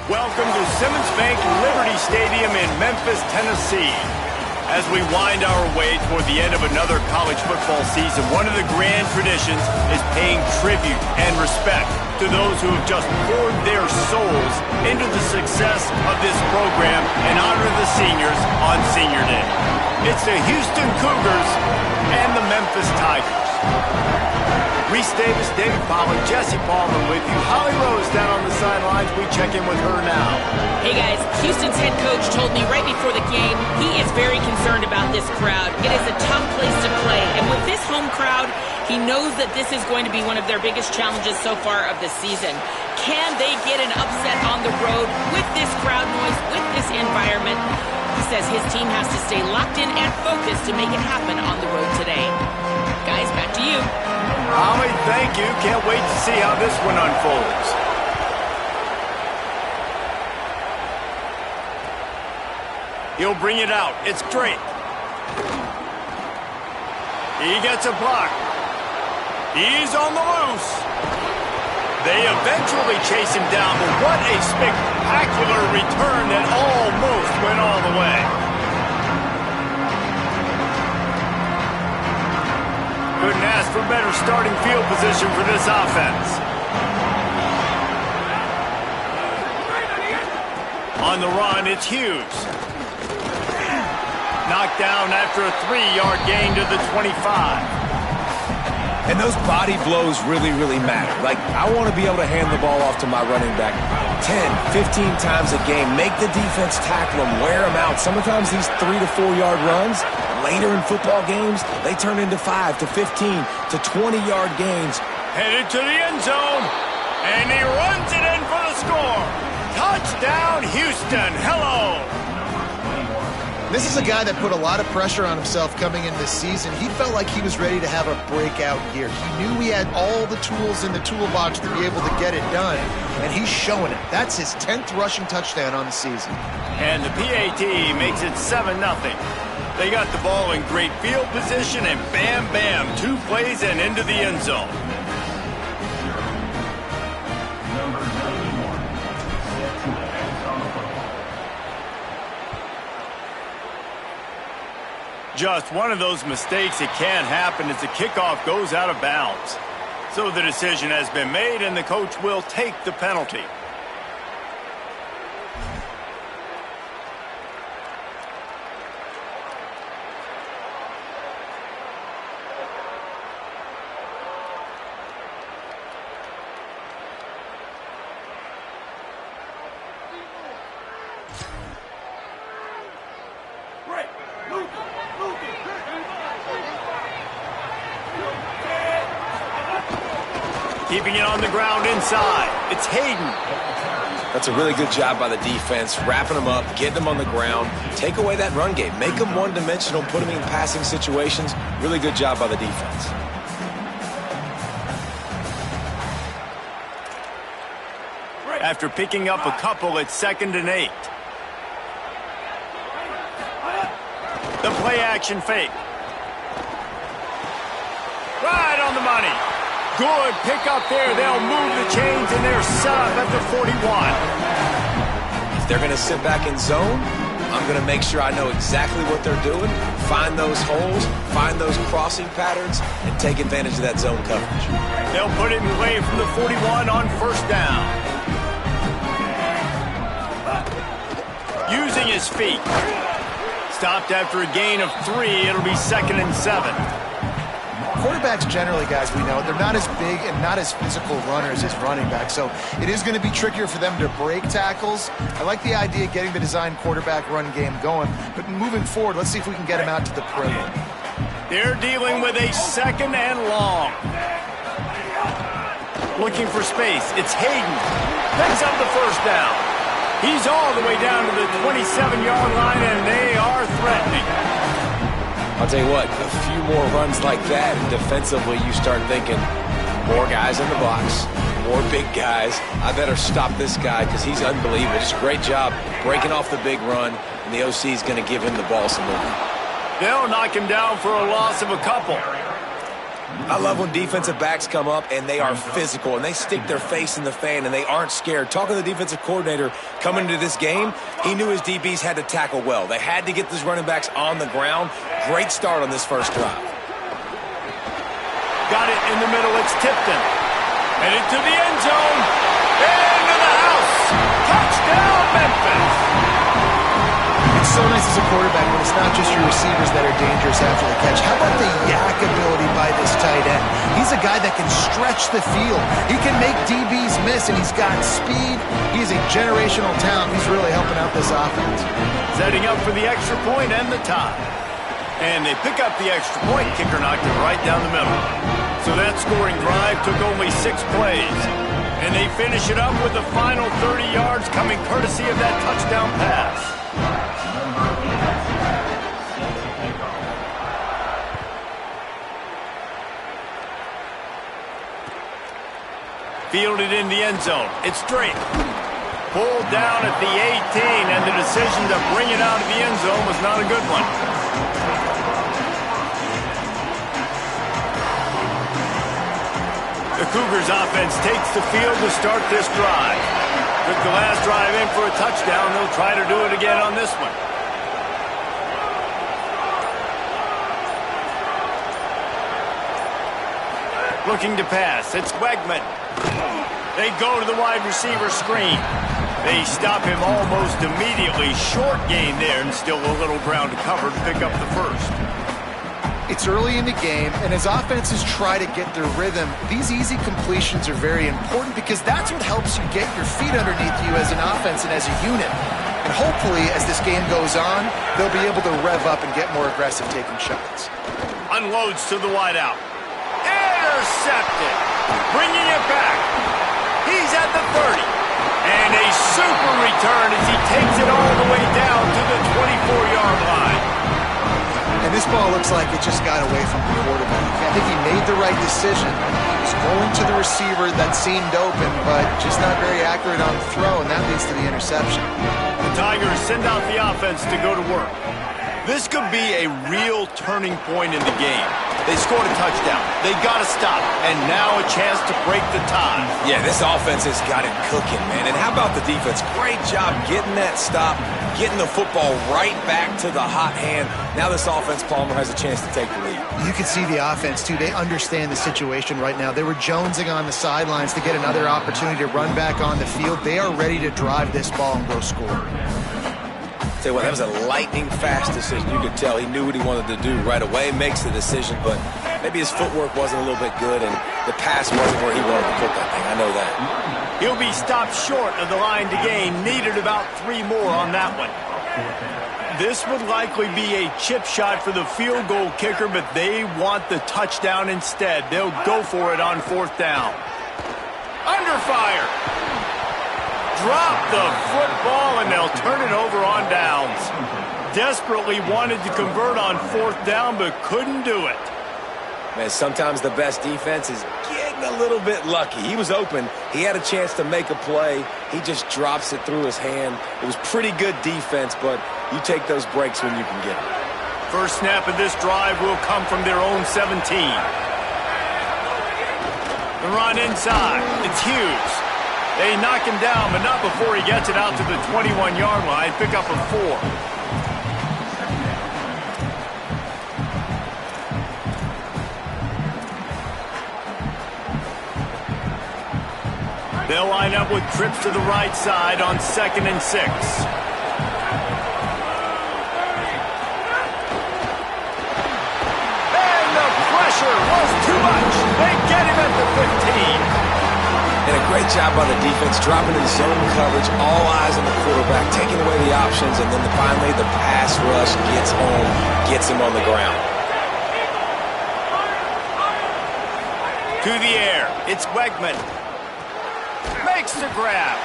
Welcome to Simmons Bank Liberty Stadium in Memphis, Tennessee. As we wind our way toward the end of another college football season, one of the grand traditions is paying tribute and respect to those who have just poured their souls into the success of this program and honor the seniors on Senior Day. It's the Houston Cougars and the Memphis Tigers. Reese Davis, David Pollack, Jesse Palmer with you. Holly Rose down on the sidelines. We check in with her now. Hey guys, Houston's head coach told me right before the game he is very concerned about this crowd. It is a tough place to play, and with this home crowd, he knows that this is going to be one of their biggest challenges so far of the season. Can they get an upset on the road with this crowd noise, with this environment? He says his team has to stay locked in and focused to make it happen on the road today. Guys, back to you. Holly, thank you. Can't wait to see how this one unfolds. He'll bring it out. It's Drake. He gets a block. He's on the loose. They eventually chase him down, but what a spectacular return that almost went all the way. Couldn't ask for better starting field position for this offense. On the run, it's Hughes. Knocked down after a 3-yard gain to the 25. And those body blows really, really matter. Like, I want to be able to hand the ball off to my running back 10, 15 times a game. Make the defense tackle him, wear him out. Sometimes these 3 to 4 yard runs, later in football games, they turn into 5 to 15 to 20-yard gains. Headed to the end zone, and he runs it in for the score. Touchdown, Houston. Hello. This is a guy that put a lot of pressure on himself coming in this season. He felt like he was ready to have a breakout year. He knew he had all the tools in the toolbox to be able to get it done, and he's showing it. That's his 10th rushing touchdown on the season. And the PAT makes it 7-0. They got the ball in great field position, and bam, bam, 2 plays and into the end zone. Just one of those mistakes that can happen as the kickoff goes out of bounds. So the decision has been made, and the coach will take the penalty. Keeping it on the ground inside. It's Hayden. That's a really good job by the defense, wrapping them up, getting them on the ground. Take away that run game. Make them one-dimensional, put them in passing situations. Really good job by the defense. After picking up a couple, it's 2nd and 8. The play-action fake. Right on the money. Good pick up there. They'll move the chains, and they're set up at the 41. they're going to sit back in zone, I'm going to make sure I know exactly what they're doing, find those holes, find those crossing patterns, and take advantage of that zone coverage. They'll put it in play from the 41 on first down. Using his feet. Stopped after a gain of 3. It'll be 2nd and 7. Quarterbacks generally, guys, we know, they're not as big and not as physical runners as running backs, so it is going to be trickier for them to break tackles. I like the idea of getting the design quarterback run game going, but moving forward, let's see if we can get him out to the perimeter. They're dealing with a 2nd and long. Looking for space. It's Hayden. Picks up the first down. He's all the way down to the 27-yard line, and they are threatening. I'll tell you what, a few more runs like that, and defensively you start thinking, more guys in the box, more big guys. I better stop this guy because he's unbelievable. Just a great job breaking off the big run, and the OC is going to give him the ball some movement. They'll knock him down for a loss of a couple. I love when defensive backs come up and they are physical and they stick their face in the fan and they aren't scared. Talking to the defensive coordinator coming into this game, he knew his DBs had to tackle well. They had to get these running backs on the ground. Great start on this first drive. Got it in the middle. It's Tipton. Headed to the end zone. Into the house. Touchdown, Memphis. It's so nice as a quarterback when it's not just your receivers that are dangerous after the catch. How about the yak ability by this tight end? He's a guy that can stretch the field. He can make DBs miss, and he's got speed. He's a generational talent. He's really helping out this offense. Setting up for the extra point and the tie. And they pick up the extra point. Kicker knocked it right down the middle. So that scoring drive took only 6 plays. And they finish it up with the final 30 yards coming courtesy of that touchdown pass. Fielded in the end zone. It's Drake. Pulled down at the 18, and the decision to bring it out of the end zone was not a good one. The Cougars offense takes the field to start this drive. Took the last drive in for a touchdown. They'll try to do it again on this one. Looking to pass. It's Wegman. They go to the wide receiver screen. They stop him almost immediately. Short gain there, and still a little ground to cover to pick up the first. It's early in the game, and as offenses try to get their rhythm, these easy completions are very important because that's what helps you get your feet underneath you as an offense and as a unit. And hopefully, as this game goes on, they'll be able to rev up and get more aggressive taking shots. Unloads to the wideout. Intercepted. Bringing it back. He's at the 30. And a super return as he takes it all the way down to the 24-yard line. And this ball looks like it just got away from the quarterback. I think he made the right decision. He was going to the receiver that seemed open, but just not very accurate on the throw, and that leads to the interception. The Tigers send out the offense to go to work. This could be a real turning point in the game. They scored a touchdown. They got to stop. And now a chance to break the tie. Yeah, this offense has got it cooking, man. And how about the defense? Great job getting that stop, getting the football right back to the hot hand. Now this offense, Palmer, has a chance to take the lead. You can see the offense, too. They understand the situation right now. They were jonesing on the sidelines to get another opportunity to run back on the field. They are ready to drive this ball and go score. Tell you what, that was a lightning-fast decision. You could tell he knew what he wanted to do right away, makes the decision, but maybe his footwork wasn't a little bit good, and the pass wasn't where he wanted to put that thing. I know that. He'll be stopped short of the line to gain. Needed about 3 more on that one. This would likely be a chip shot for the field goal kicker, but they want the touchdown instead. They'll go for it on 4th down. Under fire. Drop the football, and they'll turn it over on downs. Desperately wanted to convert on 4th down, but couldn't do it. Man, sometimes the best defense is getting a little bit lucky. He was open. He had a chance to make a play. He just drops it through his hand. It was pretty good defense, but you take those breaks when you can get them. First snap of this drive will come from their own 17. The run inside. It's Hughes. They knock him down, but not before he gets it out to the 21-yard line. Pick up a 4. They'll line up with trips to the right side on 2nd and 6. And the pressure was too much. They get him at the 15. And a great job by the defense, dropping in zone coverage, all eyes on the quarterback, taking away the options, and then finally the pass rush gets home, gets him on the ground. To the air, it's Wegman. Makes the grab.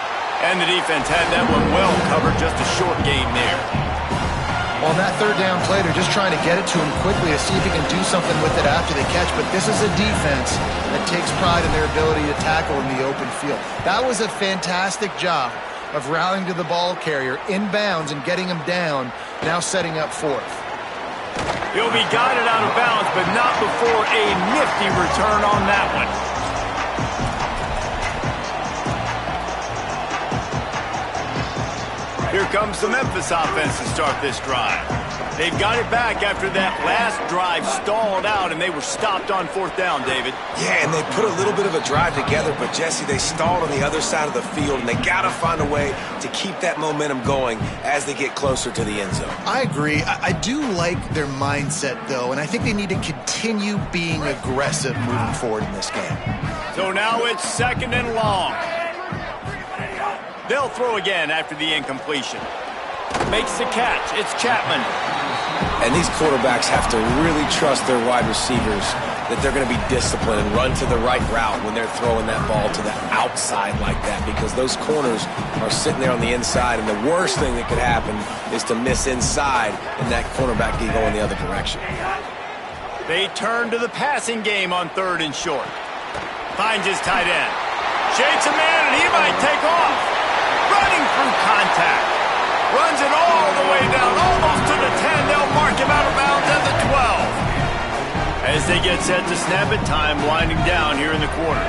And the defense had that one well covered, just a short gain there. On that third down play, they're just trying to get it to him quickly to see if he can do something with it after they catch. But this is a defense that takes pride in their ability to tackle in the open field. That was a fantastic job of rallying to the ball carrier inbounds and getting him down, now setting up 4th. He'll be guided out of bounds, but not before a nifty return on that one. Here comes the Memphis offense to start this drive. They've got it back after that last drive stalled out, and they were stopped on 4th down, David. Yeah, and they put a little bit of a drive together, but, Jesse, they stalled on the other side of the field, and they got to find a way to keep that momentum going as they get closer to the end zone. I agree. I do like their mindset, though, and I think they need to continue being aggressive moving forward in this game. So now it's 2nd and long. They'll throw again after the incompletion. Makes the catch. It's Chapman. And these quarterbacks have to really trust their wide receivers that they're going to be disciplined and run to the right route when they're throwing that ball to the outside like that, because those corners are sitting there on the inside, and the worst thing that could happen is to miss inside and that cornerback can go in the other direction. They turn to the passing game on 3rd and short. Finds his tight end. Shakes a man, and he might take off. Running through contact. Runs it all the way down, almost to the 10. They'll mark him out of bounds at the 12. As they get set to snap it, time winding down here in the quarter.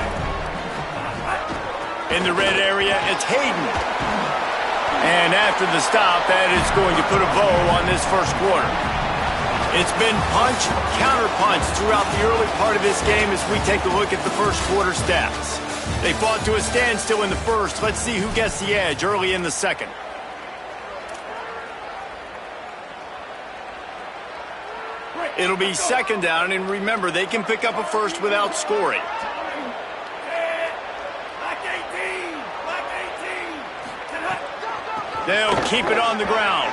In the red area, it's Hayden. And after the stop, that is going to put a bow on this first quarter. It's been punch, counter-punch throughout the early part of this game as we take a look at the first quarter stats. They fought to a standstill in the first. Let's see who gets the edge early in the second. It'll be 2nd down, and remember, they can pick up a first without scoring. They'll keep it on the ground.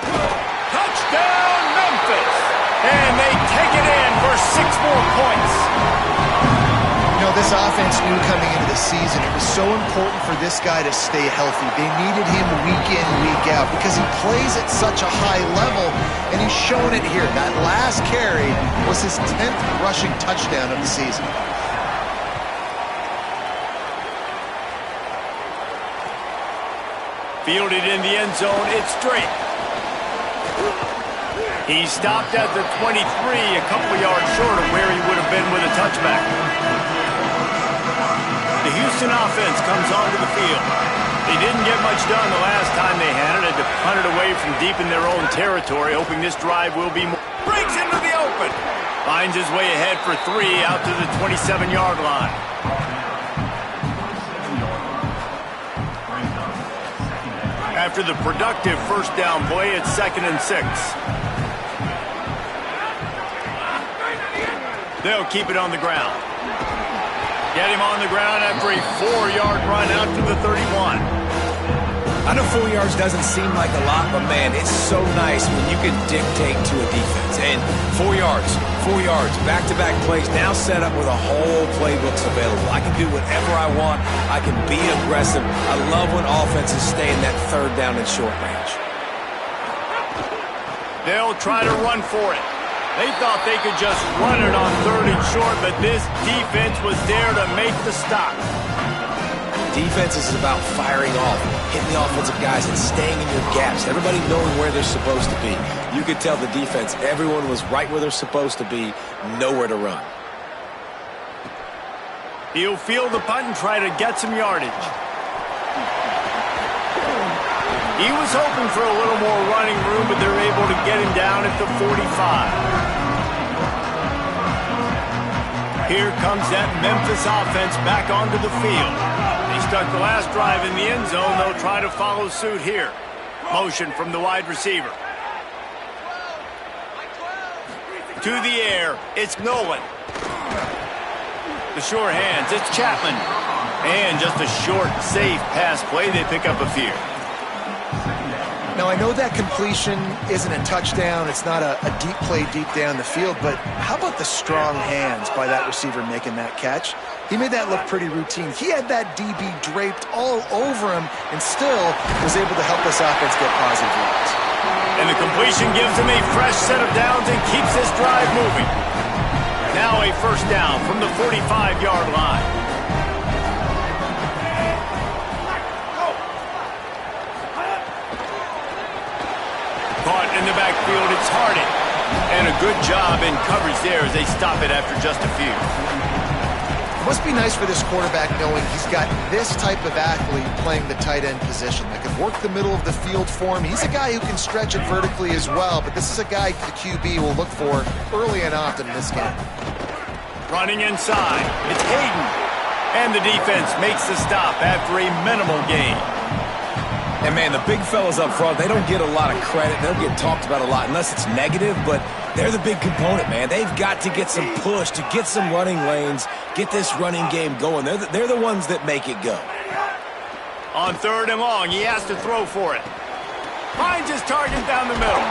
Touchdown, Memphis! And they take it in for 6 more points. You know, this offense knew coming into the season it was so important for this guy to stay healthy. They needed him week in, week out because he plays at such a high level, and he's shown it here. That last carry was his 10th rushing touchdown of the season. Fielded in the end zone, it's Drake. He stopped at the 23, a couple yards short of where he would have been with a touchback. The Houston offense comes onto the field. They didn't get much done the last time they had it. Had to punt it away from deep in their own territory, hoping this drive will be more. Breaks into the open. Finds his way ahead for 3 out to the 27-yard line. After the productive first down play, it's 2nd and 6. They'll keep it on the ground. Get him on the ground after a 4-yard run out to the 31. I know 4 yards doesn't seem like a lot, but, man, it's so nice when you can dictate to a defense. And 4 yards, back-to-back plays, now set up with a whole playbooks available. I can do whatever I want. I can be aggressive. I love when offenses stay in that 3rd down and short range. They'll try to run for it. They thought they could just run it on 3rd and short, but this defense was there to make the stop. Defense is about firing off, hitting the offensive guys, and staying in your gaps. Everybody knowing where they're supposed to be. You could tell the defense, everyone was right where they're supposed to be, nowhere to run. He'll field the punt and try to get some yardage. He was hoping for a little more running room, but they're able to get him down at the 45. Here comes that Memphis offense back onto the field. They stuck the last drive in the end zone. They'll try to follow suit here. Motion from the wide receiver. To the air, it's Nolan. The sure hands, it's Chapman. And just a short, safe pass play. They pick up a few. Now, I know that completion isn't a touchdown. It's not a deep play deep down the field, but how about the strong hands by that receiver making that catch? He made that look pretty routine. He had that DB draped all over him and still was able to help this offense get positive yards. And the completion gives him a fresh set of downs and keeps this drive moving. Now a first down from the 45-yard line. Caught in the backfield, it's Harden. And a good job in coverage there as they stop it after just a few. It must be nice for this quarterback knowing he's got this type of athlete playing the tight end position that can work the middle of the field for him. He's a guy who can stretch it vertically as well, but this is a guy the QB will look for early and often in this game. Running inside, it's Hayden. And the defense makes the stop after a minimal gain. And, man, the big fellas up front, they don't get a lot of credit. They don't get talked about a lot unless it's negative, but they're the big component, man. They've got to get some push, to get some running lanes, get this running game going. They're the ones that make it go. On 3rd and long, he has to throw for it. Finds his target down the middle.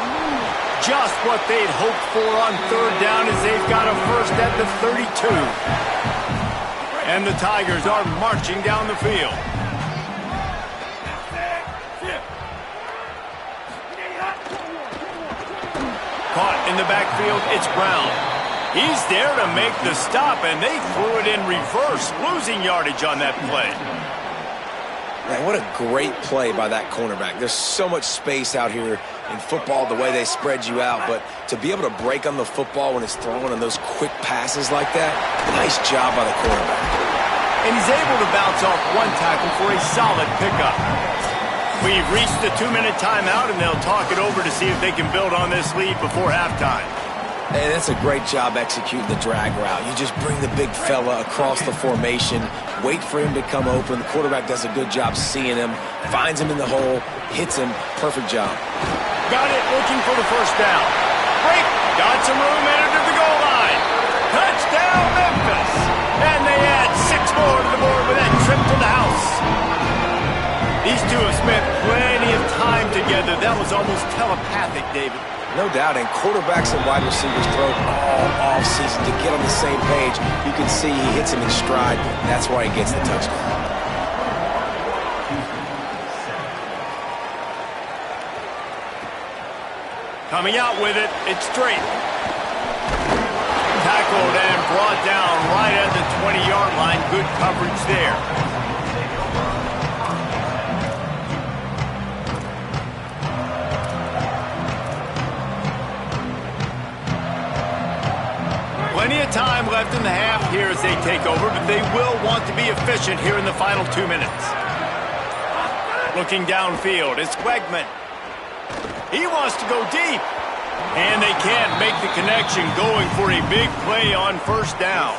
Just what they'd hoped for on 3rd down as they've got a first at the 32. And the Tigers are marching down the field. Caught in the backfield, it's Brown. He's there to make the stop, and they threw it in reverse, losing yardage on that play. Man, what a great play by that cornerback. There's so much space out here in football, the way they spread you out, but to be able to break on the football when it's thrown on those quick passes like that, nice job by the cornerback. And he's able to bounce off one tackle for a solid pickup. We've reached the 2-minute timeout, and they'll talk it over to see if they can build on this lead before halftime. Hey, that's a great job executing the drag route. You just bring the big fella across the formation, wait for him to come open. The quarterback does a good job seeing him, finds him in the hole, hits him. Perfect job. Got it, looking for the first down. Break, got some room, entered to the goal line. Touchdown, Memphis. And they add 6 more to the board with that trip to the house. These two have spent plenty of time together. That was almost telepathic, David. No doubt, and quarterbacks and wide receivers throw all offseason to get on the same page. You can see he hits him in stride. That's why he gets the touchdown. Coming out with it, it's straight. Tackled and brought down right at the 20-yard line. Good coverage there. Plenty of time left in the half here as they take over, but they will want to be efficient here in the final 2 minutes. Looking downfield, it's Wegman. He wants to go deep, and they can't make the connection, going for a big play on first down.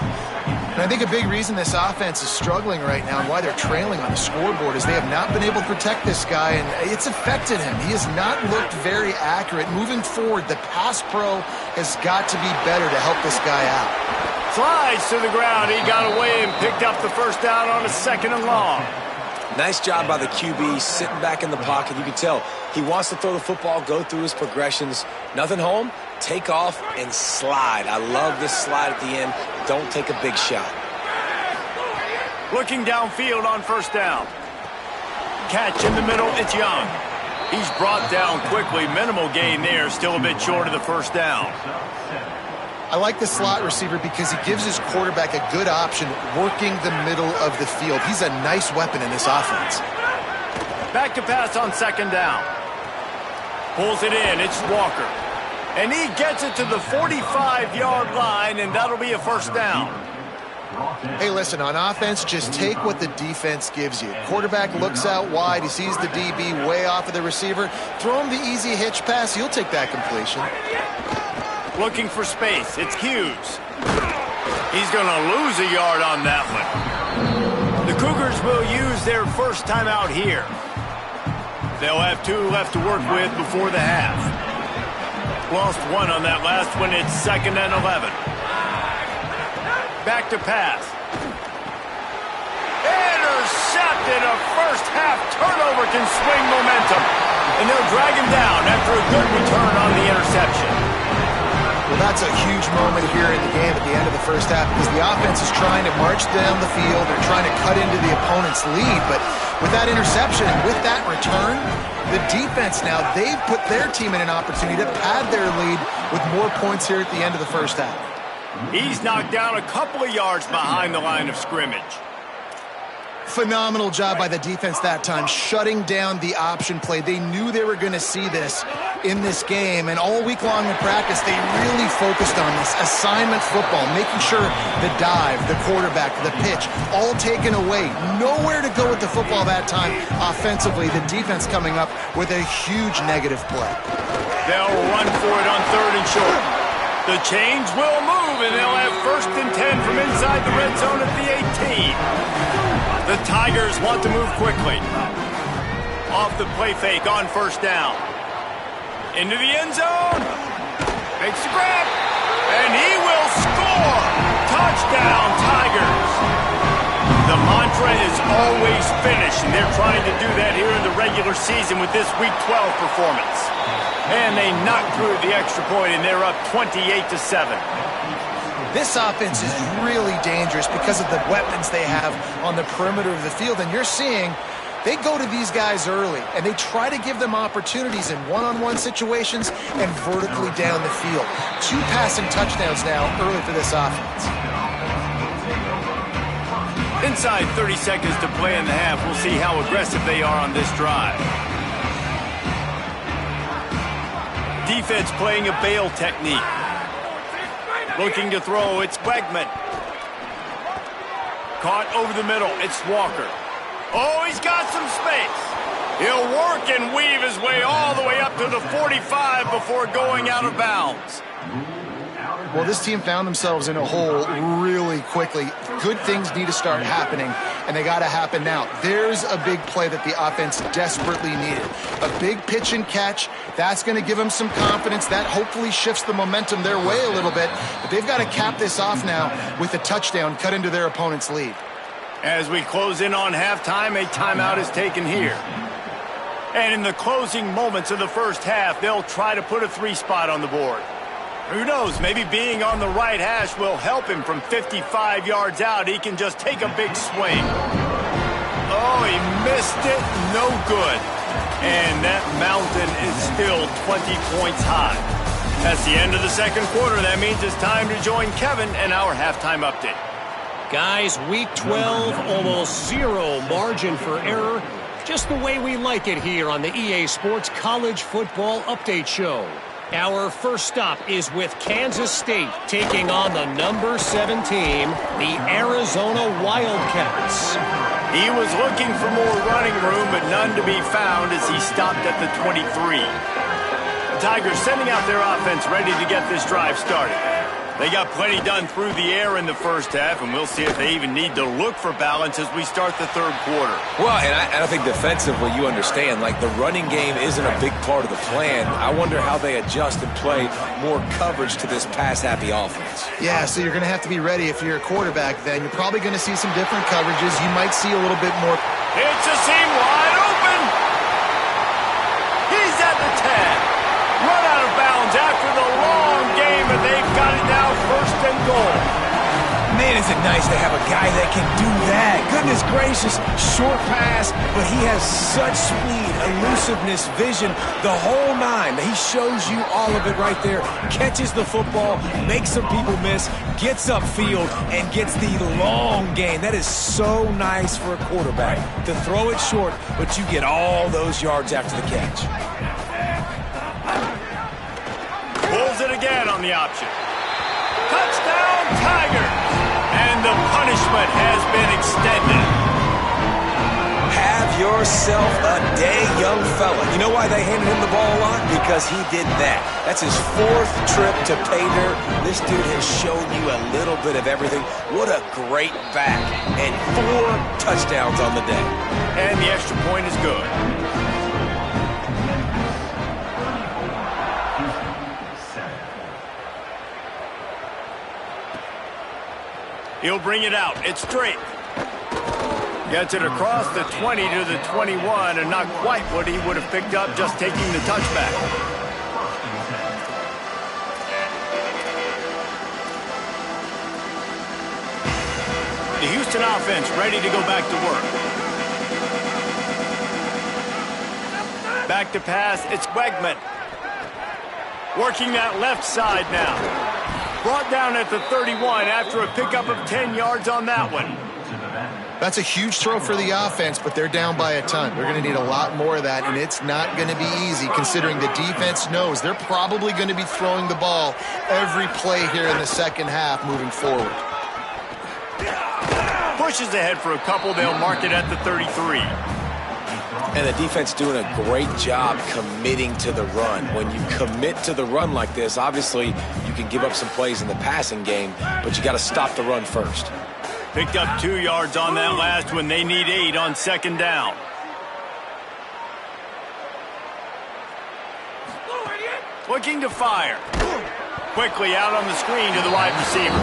And I think a big reason this offense is struggling right now and why they're trailing on the scoreboard is they have not been able to protect this guy, and it's affected him. He has not looked very accurate. Moving forward, the pass pro has got to be better to help this guy out. Slides to the ground. He got away and picked up the first down on a 2nd and long. Nice job by the QB, sitting back in the pocket. You can tell he wants to throw the football, go through his progressions. Nothing home, take off, and slide. I love this slide at the end. Don't take a big shot. Looking downfield on first down. Catch in the middle, it's Young. He's brought down quickly. Minimal gain there, still a bit short of the first down. I like the slot receiver because he gives his quarterback a good option working the middle of the field. He's a nice weapon in this offense. Back to pass on 2nd down. Pulls it in, it's Walker. And he gets it to the 45-yard line, and that'll be a first down. Hey, listen, on offense, just take what the defense gives you. Quarterback looks out wide. He sees the DB way off of the receiver. Throw him the easy hitch pass. You'll take that completion. Looking for space. It's Hughes. He's going to lose a yard on that one. The Cougars will use their first time out here. They'll have 2 left to work with before the half. Lost 1 on that last one. It's 2nd and 11. Back to pass. Intercepted. A first-half turnover can swing momentum. And they'll drag him down after a good return on the interception. Well, that's a huge moment here in the game at the end of the first half because the offense is trying to march down the field. They're trying to cut into the opponent's lead. But with that interception and with that return, the defense now, they've put their team in an opportunity to pad their lead with more points here at the end of the first half. He's knocked down a couple of yards behind the line of scrimmage. Phenomenal job by the defense that time, shutting down the option play. They knew they were going to see this in this game, and all week long in practice, they really focused on this assignment football, making sure the dive, the quarterback, the pitch, all taken away. Nowhere to go with the football that time offensively. The defense coming up with a huge negative play. They'll run for it on 3rd and short. The change will move, and they'll have 1st and 10 from inside the red zone at the 18. The Tigers want to move quickly. Off the play fake on 1st down. Into the end zone. Makes the grab. And he will score. Touchdown, Tigers. The mantra is always finish, and they're trying to do that here in the regular season with this Week 12 performance. And they knocked through the extra point, and they're up 28-7. This offense is really dangerous because of the weapons they have on the perimeter of the field. And you're seeing they go to these guys early, and they try to give them opportunities in one-on-one situations and vertically down the field. 2 passing touchdowns now early for this offense. Inside 30 seconds to play in the half. We'll see how aggressive they are on this drive. Defense playing a bail technique. Looking to throw, it's Wegman. Caught over the middle, it's Walker. Oh, he's got some space. He'll work and weave his way all the way up to the 45 before going out of bounds. Well, this team found themselves in a hole really quickly. Good things need to start happening, and they got to happen now. There's a big play that the offense desperately needed. A big pitch and catch. That's going to give them some confidence. That hopefully shifts the momentum their way a little bit. But they've got to cap this off now with a touchdown cut into their opponent's lead. As we close in on halftime, a timeout is taken here. And in the closing moments of the first half, they'll try to put a 3 spot on the board. Who knows, maybe being on the right hash will help him from 55 yards out. He can just take a big swing. Oh, he missed it. No good. And that mountain is still 20 points high. That's the end of the second quarter. That means it's time to join Kevin and our halftime update. Guys, Week 12, almost 0 margin for error. Just the way we like it here on the EA Sports College Football Update Show. Our first stop is with Kansas State taking on the number 7 team, the Arizona Wildcats. He was looking for more running room, but none to be found as he stopped at the 23. The Tigers sending out their offense ready to get this drive started. They got plenty done through the air in the first half, and we'll see if they even need to look for balance as we start the third quarter. Well, and I think defensively you understand, like the running game isn't a big part of the plan. I wonder how they adjust and play more coverage to this pass-happy offense. Yeah, so you're going to have to be ready if you're a quarterback then. You're probably going to see some different coverages. You might see a little bit more. It's a seam wide open. He's at the 10. Run out of bounds after the long game, and they've got it now 1st and goal. Man, is it nice to have a guy that can do that. Goodness gracious, short pass, but he has such speed, elusiveness, vision, the whole 9. He shows you all of it right there. Catches the football, makes some people miss, gets upfield, and gets the long game. That is so nice for a quarterback to throw it short, but you get all those yards after the catch. Pulls it again on the option. Touchdown, Tigers! And And the punishment has been extended. Have yourself a day, young fella. You know why they handed him the ball a lot? Because he did that. That's his 4th trip to pay dirt. This dude has shown you a little bit of everything. What a great back. And 4 touchdowns on the day. And the extra point is good. He'll bring it out. It's straight. Gets it across the 20 to the 21, and not quite what he would have picked up just taking the touchback. The Houston offense ready to go back to work. Back to pass. It's Wegman. Working that left side now. Brought down at the 31 after a pickup of 10 yards on that one. That's a huge throw for the offense, but they're down by a ton. They're going to need a lot more of that, and it's not going to be easy considering the defense knows they're probably going to be throwing the ball every play here in the second half moving forward. Pushes ahead for a couple. They'll mark it at the 33. And the defense doing a great job committing to the run. When you commit to the run like this, obviously you can give up some plays in the passing game, but you got to stop the run first. Picked up 2 yards on that last one. They need 8 on second down. Looking to fire. Quickly out on the screen to the wide receiver.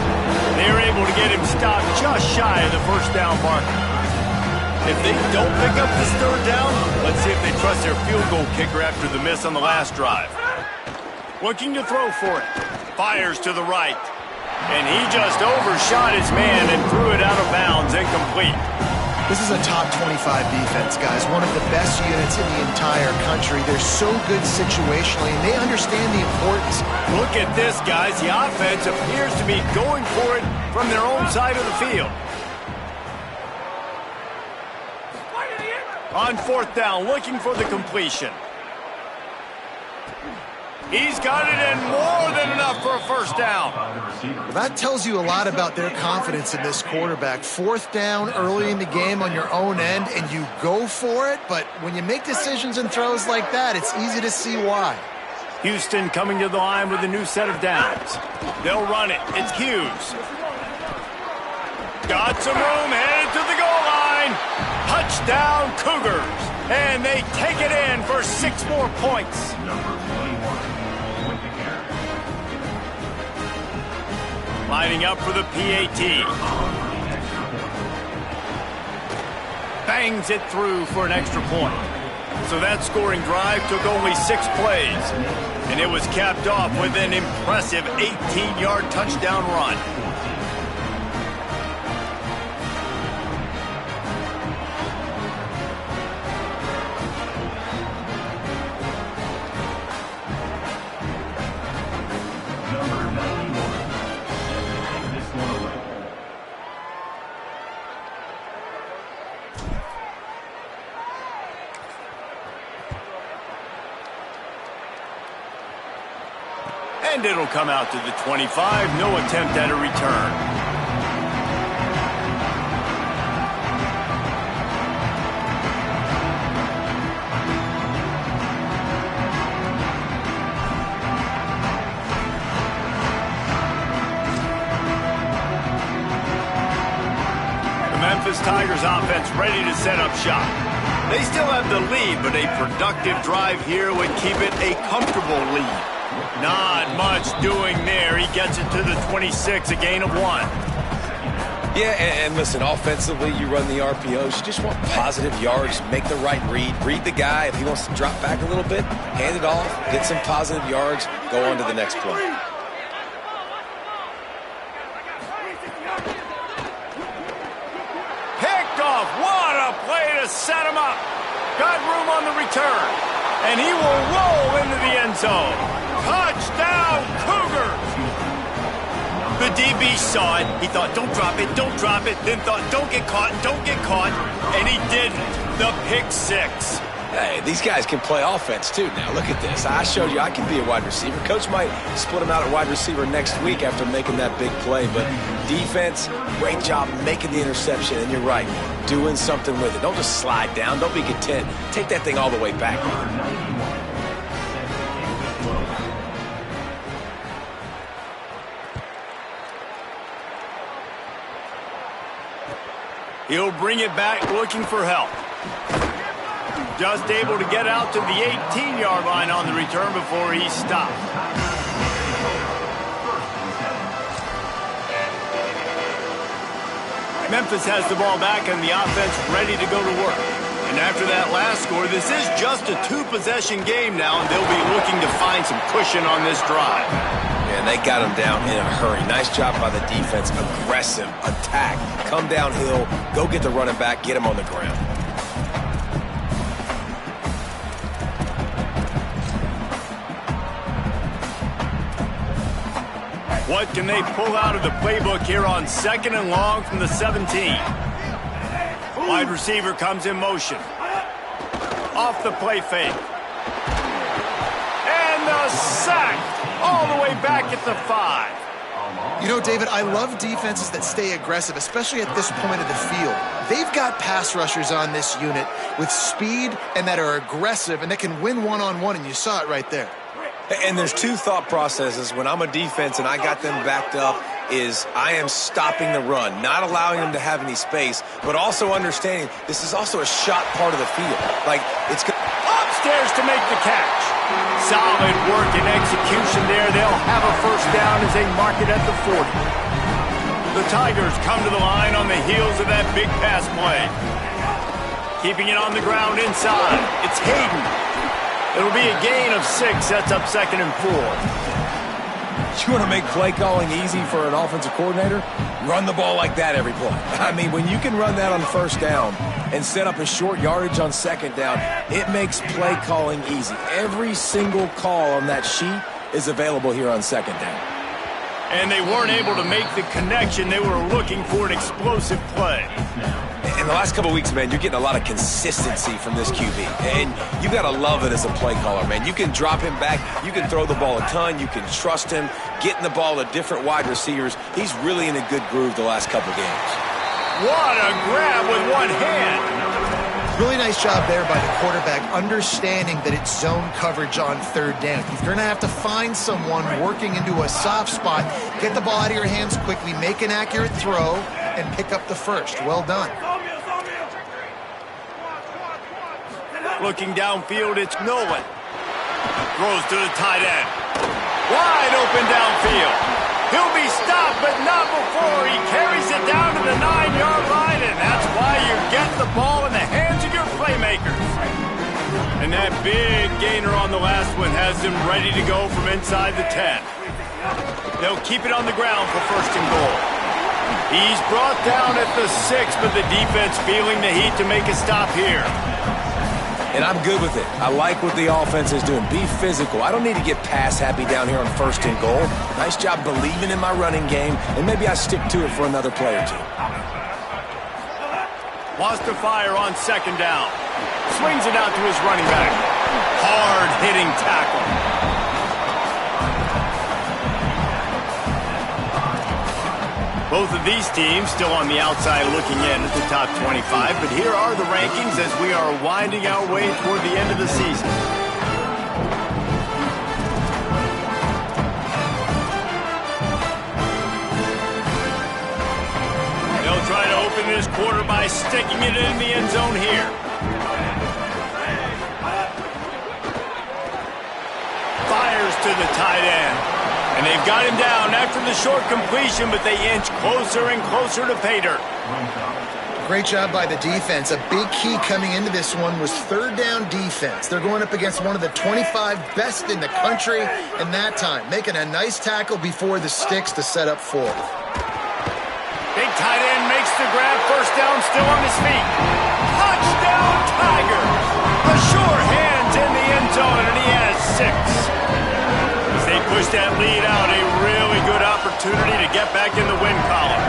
They are able to get him stopped just shy of the first down marker. If they don't pick up this 3rd down, let's see if they trust their field goal kicker after the miss on the last drive. Looking to throw for it. Fires to the right. And he just overshot his man and threw it out of bounds, incomplete. This is a top 25 defense, guys. One of the best units in the entire country. They're so good situationally, and they understand the importance. Look at this, guys. The offense appears to be going for it from their own side of the field. On 4th down, looking for the completion. He's got it in, more than enough for a first down. Well, that tells you a lot about their confidence in this quarterback. 4th down early in the game on your own end, and you go for it, but when you make decisions and throws like that, it's easy to see why. Houston coming to the line with a new set of downs. They'll run it. It's Hughes. Got some room, headed to the goal line. Touchdown, Cougars. And they take it in for 6 more points. Lining up for the PAT. Bangs it through for an extra point. So that scoring drive took only 6 plays. And it was capped off with an impressive 18-yard touchdown run. And it'll come out to the 25. No attempt at a return. The Memphis Tigers offense ready to set up shop. They still have the lead, but a productive drive here would keep it a comfortable lead. Not much doing there. He gets it to the 26, a gain of 1. Yeah, and listen, offensively, you run the RPOs. You just want positive yards, make the right read the guy. If he wants to drop back a little bit, hand it off, get some positive yards, go on to the next play. Picked off. What a play to set him up. Got room on the return. And he will roll into the end zone. Touchdown, Cougars! The DB saw it. He thought, don't drop it, then thought, don't get caught, and he didn't. The pick 6. Hey, these guys can play offense too now. Look at this. I showed you I can be a wide receiver. Coach might split him out at wide receiver next week after making that big play. But defense, great job making the interception. And you're right, doing something with it. Don't just slide down. Don't be content. Take that thing all the way back. He'll bring it back looking for help. Just able to get out to the 18-yard line on the return before he stopped. Memphis has the ball back and the offense ready to go to work. And after that last score, this is just a two-possession game now, and they'll be looking to find some cushion on this drive. And they got him down in a hurry. Nice job by the defense. Aggressive, attack, come downhill, go get the running back, get him on the ground. What can they pull out of the playbook here on 2nd and long from the 17? Wide receiver comes in motion. Off the play fake. And the sack. All the way back at the 5. You know, David, I love defenses that stay aggressive, especially at this point of the field. They've got pass rushers on this unit with speed and that are aggressive and that can win one-on-one, and you saw it right there. And there's two thought processes when I'm a defense and I got them backed up is I am stopping the run, not allowing them to have any space, but also understanding this is also a shot part of the field. Like, it's upstairs to make the catch. Solid work and execution there. They'll have a first down as they mark it at the 40. The Tigers come to the line on the heels of that big pass play. Keeping it on the ground inside. It's Hayden. It'll be a gain of 6. That's up 2nd and 4. You want to make play calling easy for an offensive coordinator? Run the ball like that every play. I mean, when you can run that on first down and set up a short yardage on 2nd down, it makes play calling easy. Every single call on that sheet is available here on 2nd down. And they weren't able to make the connection. They were looking for an explosive play. In the last couple of weeks, man, you're getting a lot of consistency from this QB. And you got to love it as a play caller, man. You can drop him back. You can throw the ball a ton. You can trust him, getting the ball to different wide receivers. He's really in a good groove the last couple games. What a grab with one hand. Really nice job there by the quarterback, understanding that it's zone coverage on 3rd down. You're going to have to find someone working into a soft spot, get the ball out of your hands quickly, make an accurate throw, and pick up the first. Well done. Looking downfield, it's Nolan. Throws to the tight end. Wide open downfield. He'll be stopped, but not before he carries it down to the 9-yard line, and that's why you get the ball in the hands of your playmakers. And that big gainer on the last one has them ready to go from inside the 10. They'll keep it on the ground for 1st and goal. He's brought down at the 6, but the defense feeling the heat to make a stop here. And I'm good with it. I like what the offense is doing. Be physical. I don't need to get pass happy down here on 1st and goal. Nice job believing in my running game, and maybe I stick to it for another play or 2. Wants to fire on 2nd down. Swings it out to his running back. Hard-hitting tackle. Both of these teams still on the outside looking in at the top 25, but here are the rankings as we are winding our way toward the end of the season. They'll try to open this quarter by sticking it in the end zone here. Fires to the tight end. And they've got him down after the short completion, but they inch closer and closer to pay dirt. Great job by the defense. A big key coming into this one was 3rd down defense. They're going up against one of the 25 best in the country in that time, making a nice tackle before the sticks to set up 4th. Big tight end makes the grab. 1st down, still on his feet. Touchdown, Tigers! A sure hands in the end zone, and he has 6. They push that lead out, a really good opportunity to get back in the win column.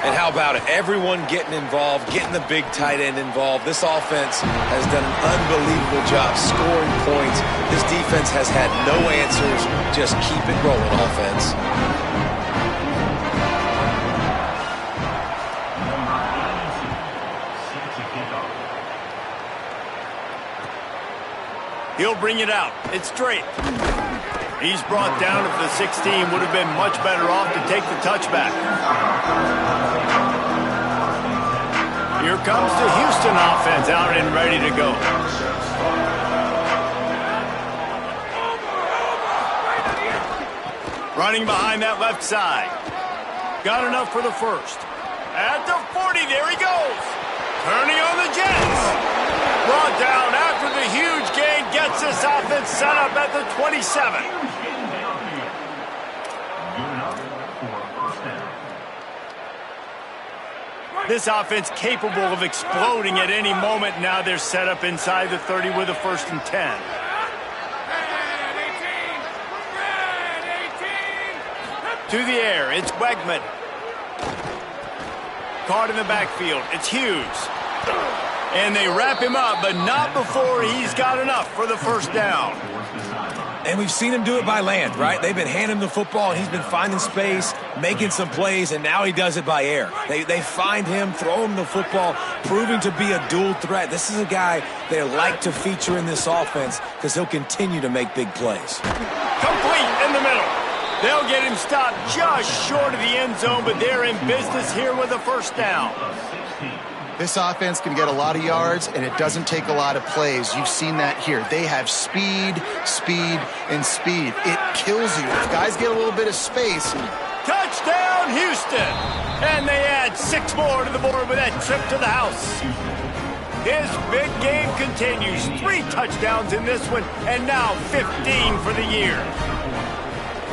And how about it? Everyone getting involved, getting the big tight end involved. This offense has done an unbelievable job scoring points. This defense has had no answers. Just keep it rolling, offense. He'll bring it out. It's straight. He's brought down if the 16 would have been much better off to take the touchback. Here comes the Houston offense out and ready to go. Running behind that left side. Got enough for the first. At the 40, there he goes. Turning on the Jets. Brought down after the huge gain, gets this offense set up at the 27. This offense capable of exploding at any moment. Now they're set up inside the 30 with a 1st and 10. To the air, it's Wegman. Caught in the backfield, it's Hughes. And they wrap him up, but not before he's got enough for the 1st down. And we've seen him do it by land, right? They've been handing him the football, and he's been finding space, making some plays, and now he does it by air. They find him, throw him the football, proving to be a dual threat. This is a guy they like to feature in this offense because he'll continue to make big plays. Complete in the middle. They'll get him stopped just short of the end zone, but they're in business here with a 1st down. This offense can get a lot of yards, and it doesn't take a lot of plays. You've seen that here. They have speed, speed, and speed. It kills you. If guys get a little bit of space. Touchdown, Houston! And they add 6 more to the board with that trip to the house. His big game continues. 3 touchdowns in this one, and now 15 for the year.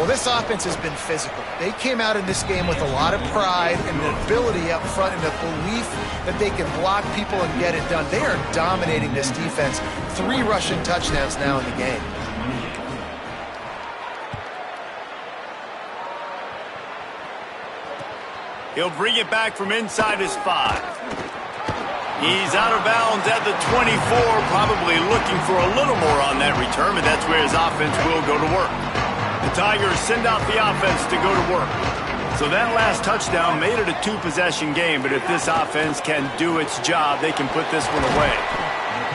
Well, this offense has been physical. They came out in this game with a lot of pride and the ability up front and the belief that they can block people and get it done. They are dominating this defense. 3 rushing touchdowns now in the game. He'll bring it back from inside his 5. He's out of bounds at the 24, probably looking for a little more on that return, but that's where his offense will go to work. The Tigers send out the offense to go to work. So that last touchdown made it a 2-possession game, but if this offense can do its job, they can put this one away.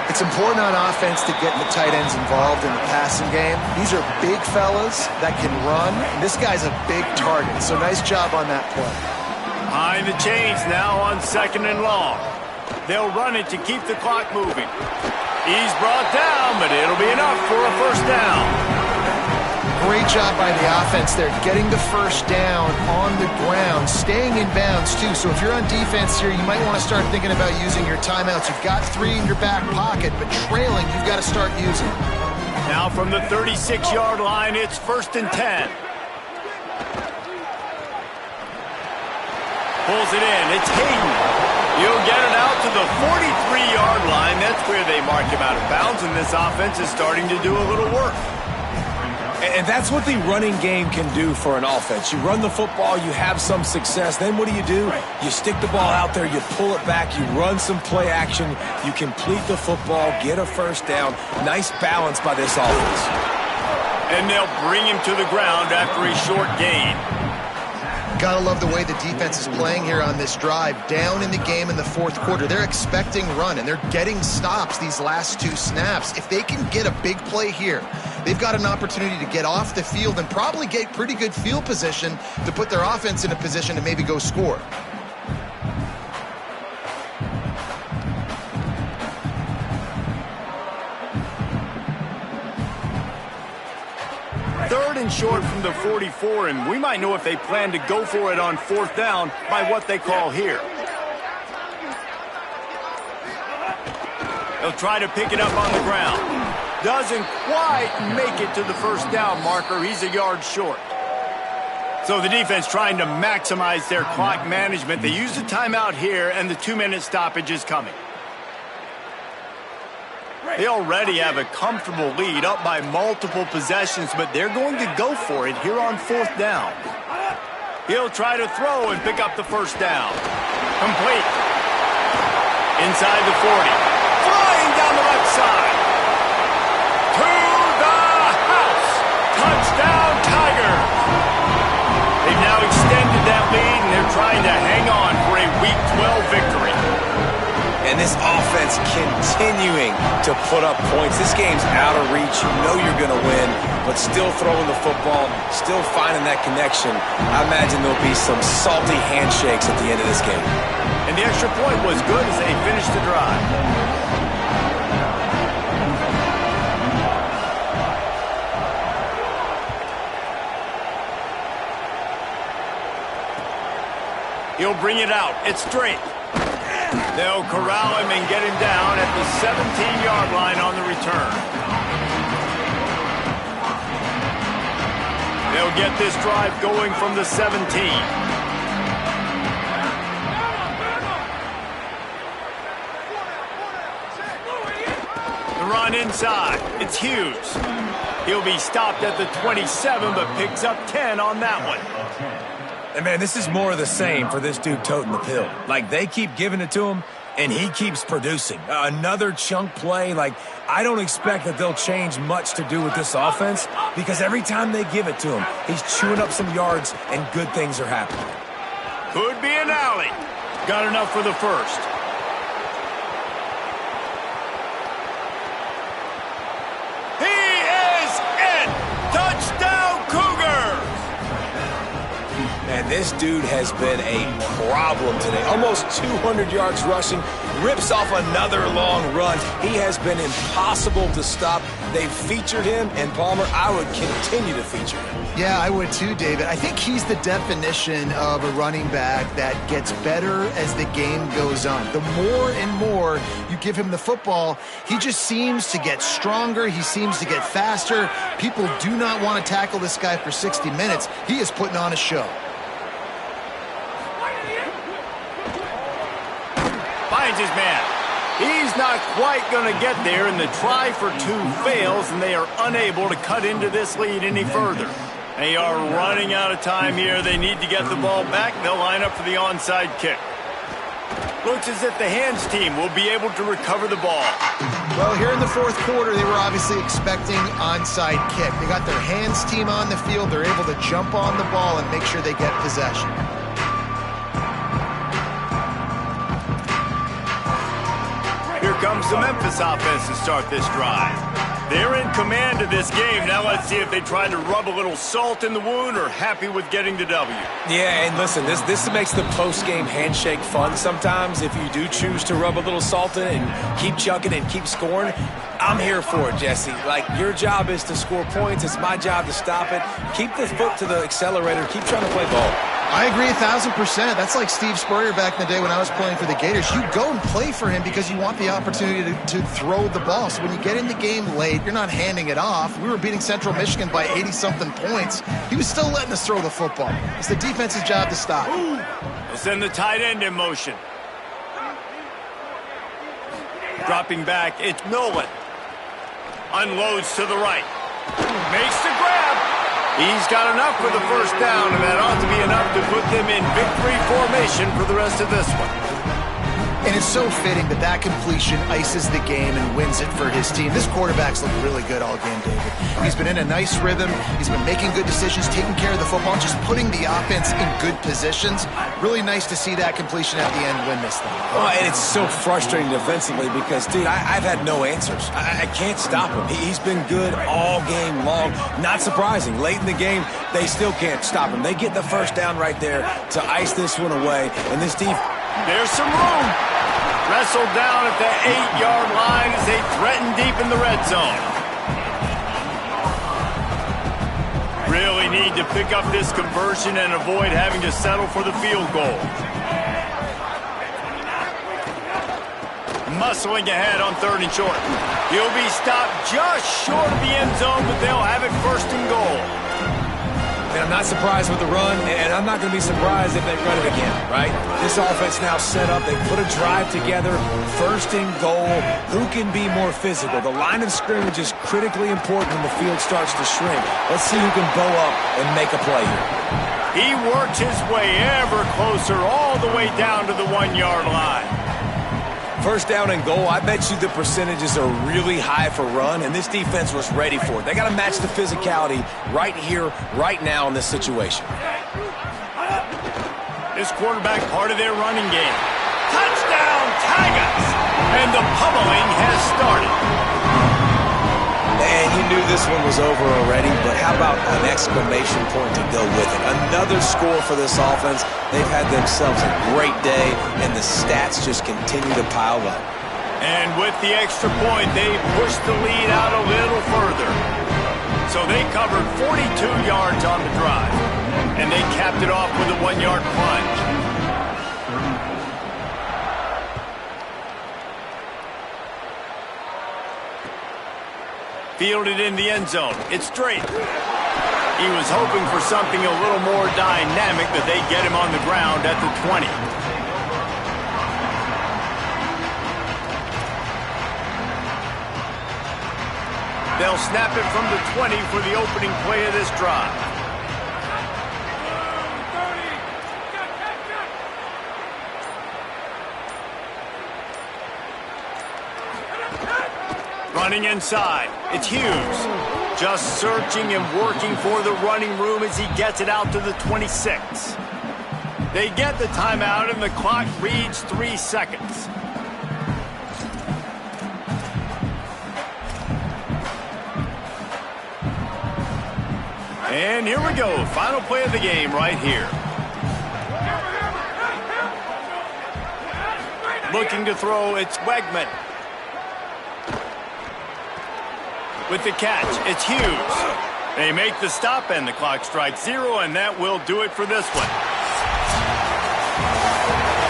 It's important on offense to get the tight ends involved in the passing game. These are big fellas that can run, and this guy's a big target, so nice job on that play. Behind the chains now on 2nd and long. They'll run it to keep the clock moving. He's brought down, but it'll be enough for a 1st down. Great job by the offense there, getting the 1st down on the ground, staying in bounds too. So if you're on defense here, you might want to start thinking about using your timeouts. You've got 3 in your back pocket, but trailing, you've got to start using it. Now from the 36-yard line, it's 1st and 10. Pulls it in, it's Hayden. He'll get it out to the 43-yard line. That's where they mark him out of bounds, and this offense is starting to do a little work. And that's what the running game can do for an offense. You run the football, you have some success. Then what do? You stick the ball out there, you pull it back, you run some play action, you complete the football, get a 1st down. Nice balance by this offense. And they'll bring him to the ground after a short gain. Gotta love the way the defense is playing here on this drive. Down in the game in the 4th quarter. They're expecting run, and they're getting stops these last 2 snaps. If they can get a big play here, they've got an opportunity to get off the field and probably get pretty good field position to put their offense in a position to maybe go score. Third and short from the 44, and we might know if they plan to go for it on 4th down by what they call here. They'll try to pick it up on the ground. Doesn't quite make it to the 1st down marker. He's a yard short. So the defense trying to maximize their clock management. They use the timeout here, and the 2-minute stoppage is coming. They already have a comfortable lead, up by multiple possessions, but they're going to go for it here on 4th down. He'll try to throw and pick up the first down. Complete. Inside the 40. Flying down the left side. To the house. Touchdown, Tigers. They've now extended that lead, and they're trying to hang on for a Week 12 victory. And this offense continuing to put up points. This game's out of reach. You know you're going to win, but still throwing the football, still finding that connection. I imagine there'll be some salty handshakes at the end of this game. And the extra point was good as they finished the drive. He'll bring it out. It's straight. They'll corral him and get him down at the 17-yard line on the return. They'll get this drive going from the 17. The run inside. It's Hughes. He'll be stopped at the 27, but picks up 10 on that one. And, man, this is more of the same for this dude toting the pill. Like, they keep giving it to him, and he keeps producing. Another chunk play. Like, I don't expect that they'll change much to do with this offense because every time they give it to him, he's chewing up some yards, and good things are happening. Could be an alley. Got enough for the first. He is in! Touchdown, Cougars! And this dude has been a problem today. Almost 200 yards rushing, rips off another long run. He has been impossible to stop. They've featured him, and Palmer, I would continue to feature him. Yeah, I would too, David. I think he's the definition of a running back that gets better as the game goes on. The more and more you give him the football, he just seems to get stronger. He seems to get faster. People do not want to tackle this guy for 60 minutes. He is putting on a show. Finds his man. He's not quite going to get there, and the try for two fails, and they are unable to cut into this lead any further. They are running out of time here. They need to get the ball back. They'll line up for the onside kick. Looks as if the hands team will be able to recover the ball. Well, here in the fourth quarter, they were obviously expecting onside kick. They got their hands team on the field. They're able to jump on the ball and make sure they get possession. Here comes the Memphis offense to start this drive. They're in command of this game. Now let's see if they try to rub a little salt in the wound or happy with getting the W. Yeah, and listen, this makes the post-game handshake fun sometimes. If you do choose to rub a little salt in it and keep chucking and keep scoring, I'm here for it, Jesse. Like, your job is to score points. It's my job to stop it. Keep the foot to the accelerator. Keep trying to play ball. I agree 1,000%. That's like Steve Spurrier back in the day when I was playing for the Gators. You go and play for him because you want the opportunity to throw the ball. So when you get in the game late, you're not handing it off. We were beating Central Michigan by 80-something points. He was still letting us throw the football. It's the defense's job to stop. They'll send the tight end in motion. Dropping back, it's Nolan. Unloads to the right. Makes the grab. He's got enough for the first down, and that ought to be enough to put them in victory formation for the rest of this one. And it's so fitting that that completion ices the game and wins it for his team. This quarterback's looked really good all game, David. He's been in a nice rhythm. He's been making good decisions, taking care of the football, just putting the offense in good positions. Really nice to see that completion at the end win this thing. Oh, and it's so frustrating defensively because, dude, I've had no answers. I can't stop him. He's been good all game long. Not surprising. Late in the game, they still can't stop him. They get the first down right there to ice this one away. And this defense... There's some room. Wrestled down at the 8-yard line as they threaten deep in the red zone. Really need to pick up this conversion and avoid having to settle for the field goal. Muscling ahead on 3rd and short. He'll be stopped just short of the end zone, but they'll have it 1st and goal. And I'm not surprised with the run, and I'm not going to be surprised if they run it again, right? This offense now set up. They put a drive together, 1st and goal. Who can be more physical? The line of scrimmage is critically important when the field starts to shrink. Let's see who can bow up and make a play here. He works his way ever closer all the way down to the 1-yard line. First down and goal, I bet you the percentages are really high for run, and this defense was ready for it. They got to match the physicality right here, right now in this situation. This quarterback part of their running game. Touchdown, Tigers! And the pummeling has started. Man, you knew this one was over already, but how about an exclamation point to go with it? Another score for this offense. They've had themselves a great day, and the stats just continue to pile up. And with the extra point, they pushed the lead out a little further. So they covered 42 yards on the drive, and they capped it off with a 1-yard plunge. Fielded in the end zone. It's straight. He was hoping for something a little more dynamic, but they get him on the ground at the 20. They'll snap it from the 20 for the opening play of this drive. Running inside, it's Hughes. Just searching and working for the running room as he gets it out to the 26. They get the timeout and the clock reads 3 seconds. And here we go, final play of the game right here. Looking to throw, it's Wegman. With the catch, it's Hughes. They make the stop and the clock strikes 0, and that will do it for this one.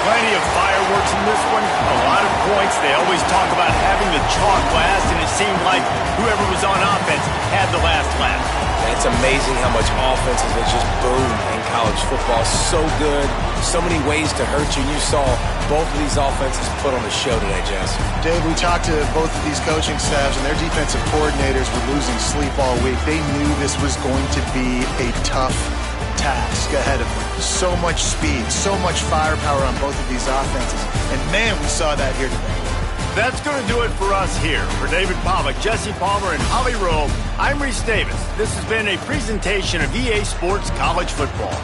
Plenty of fireworks in this one, a lot of points. They always talk about having the chalk last, and it seemed like whoever was on offense had the last laugh. It's amazing how much offenses have just boomed in college football. So good, so many ways to hurt you. You saw both of these offenses put on a show today, Jess. Dave, we talked to both of these coaching staffs, and their defensive coordinators were losing sleep all week. They knew this was going to be a tough task ahead of them. So much speed, so much firepower on both of these offenses. And, man, we saw that here today. That's going to do it for us here. For David Pollack, Jesse Palmer, and Holly Rowe, I'm Reese Davis. This has been a presentation of EA Sports College Football.